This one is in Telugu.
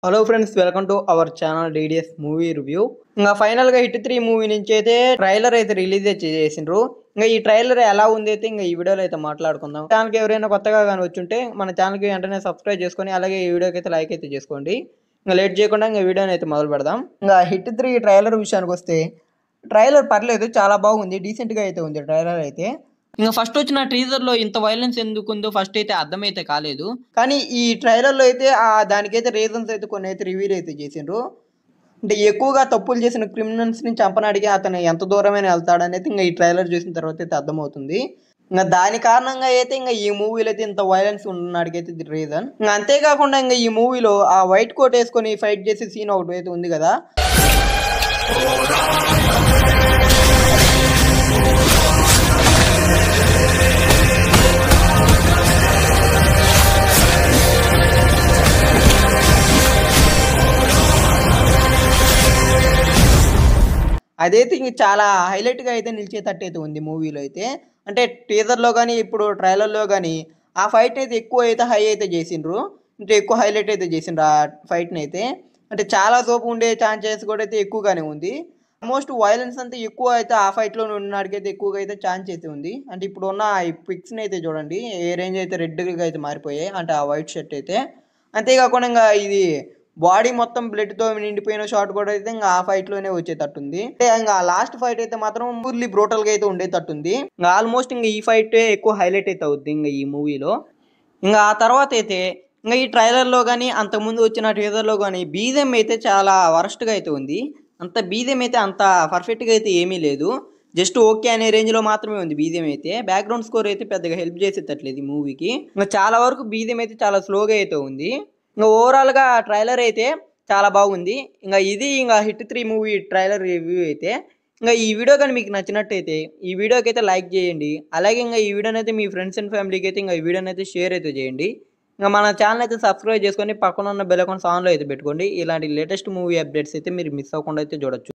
Hello friends, welcome to our channel DDS movie review. ఇంకా ఫైనల్ గా హిట్ 3 మూవీ నుంచి అయితే ట్రైలర్ అయితే రిలీజ్ చేసిండ్రు. ఇంకా ఈ ట్రైలర్ ఎలా ఉంది అయితే ఇంకా ఈ వీడియోలో అయితే మాట్లాడుకుందాం. ఛానల్ కి ఎవరైనా కొత్తగా కానీ వచ్చుంటే మన ఛానల్ కి వెంటనే సబ్స్క్రైబ్ చేసుకొని అలాగే ఈ వీడియోకి అయితే లైక్ అయితే చేసుకోండి. ఇంకా లేట్ చేయకుండా ఇంకా వీడియోని అయితే మొదలు పెడదాం. ఇంకా హిట్ 3 ట్రైలర్ విషయానికి వస్తే ట్రైలర్ పర్లేదు, చాలా బాగుంది, డీసెంట్ గా అయితే ఉంది ట్రైలర్ అయితే. ఇంకా ఫస్ట్ వచ్చిన టీజర్ లో ఇంత వైలెన్స్ ఎందుకు ఉందో ఫస్ట్ అయితే అర్థమైతే కాలేదు. కానీ ఈ ట్రైలర్ లో అయితే దానికైతే రీజన్స్ అయితే కొన్ని అయితే రివీల్ అయితే చేసిండ్రు. అంటే ఎక్కువగా తప్పులు చేసిన క్రిమినల్స్ ని చంపనాడికి అతను ఎంత దూరమైన వెళ్తాడనేది ఇంకా ఈ ట్రైలర్ చూసిన తర్వాత అయితే అర్థమవుతుంది. ఇంకా దాని కారణంగా అయితే ఇంకా ఈ మూవీలో అయితే ఇంత వైలెన్స్ ఉన్నడికైతే రీజన్. ఇంకా అంతేకాకుండా ఇంకా ఈ మూవీలో ఆ వైట్ కోట్ వేసుకొని ఫైట్ చేసే సీన్ ఒకటి అయితే ఉంది కదా. అదైతే ఇంక చాలా హైలైట్గా అయితే నిలిచేటట్టు అయితే ఉంది మూవీలో అయితే. అంటే టీజర్లో కానీ ఇప్పుడు ట్రైలర్లో కానీ ఆ ఫైట్ని అయితే ఎక్కువ అయితే హై అయితే చేసిండ్రు. అంటే ఎక్కువ హైలైట్ అయితే చేసిండ్రు ఆ ఫైట్ని అయితే. అంటే చాలా సోపు ఉండే ఛాన్సెస్ కూడా అయితే ఎక్కువగానే ఉంది. ఆల్మోస్ట్ వైలెన్స్ అంతా ఎక్కువ అయితే ఆ ఫైట్లో ఉన్నడికైతే ఎక్కువగా అయితే ఛాన్స్ అయితే ఉంది. అంటే ఇప్పుడు ఉన్న ఈ పిక్స్ని అయితే చూడండి, ఏ రేంజ్ అయితే రెడ్గా అయితే మారిపోయాయి అంటే ఆ వైట్ షర్ట్ అయితే. అంతేకాకుండా ఇంకా ఇది బాడీ మొత్తం బ్లడ్ తో నిండిపోయిన షాట్ కూడా అయితే ఇంకా ఆ ఫైట్ లోనే వచ్చేటట్టుంది. ఇంకా లాస్ట్ ఫైట్ అయితే మాత్రం ఫుల్లీ బ్రూటల్ గా అయితే ఉండేటట్టుంది. ఇంకా ఆల్మోస్ట్ ఇంకా ఈ ఫైట్ ఎక్కువ హైలైట్ అయితే అవుద్ది ఇంకా ఈ మూవీలో. ఇంకా ఆ తర్వాత అయితే ఇంకా ఈ ట్రైలర్ లో కానీ అంతకుముందు వచ్చిన టీజర్ లో కానీ బీజం అయితే చాలా వరస్ట్ గా అయితే ఉంది. అంత బీజం అయితే అంత పర్ఫెక్ట్ గా అయితే ఏమీ లేదు, జస్ట్ ఓకే అనే రేంజ్ లో మాత్రమే ఉంది బీజం అయితే. బ్యాక్గ్రౌండ్ స్కోర్ అయితే పెద్దగా హెల్ప్ చేసేటట్లేదు ఈ మూవీకి. ఇంకా చాలా వరకు బీజం అయితే చాలా స్లోగా అయితే ఉంది. ఇంకా ఓవరాల్గా ట్రైలర్ అయితే చాలా బాగుంది. ఇంకా ఇది ఇంకా హిట్ 3 మూవీ ట్రైలర్ రివ్యూ అయితే. ఇంకా ఈ వీడియో కానీ మీకు నచ్చినట్టయితే ఈ వీడియోకి అయితే లైక్ చేయండి. అలాగే ఇంకా ఈ వీడియోని అయితే మీ ఫ్రెండ్స్ అండ్ ఫ్యామిలీకి అయితే ఇంకా ఈ వీడియోని అయితే షేర్ అయితే చేయండి. ఇంకా మన ఛానల్ అయితే సబ్స్క్రైబ్ చేసుకొని పక్కన ఉన్న బెల్ ఐకాన్ ఆన్లో అయితే పెట్టుకోండి. ఇలాంటి లేటెస్ట్ మూవీ అప్డేట్స్ అయితే మీరు మిస్ అవ్వకుండా అయితే చూడొచ్చు.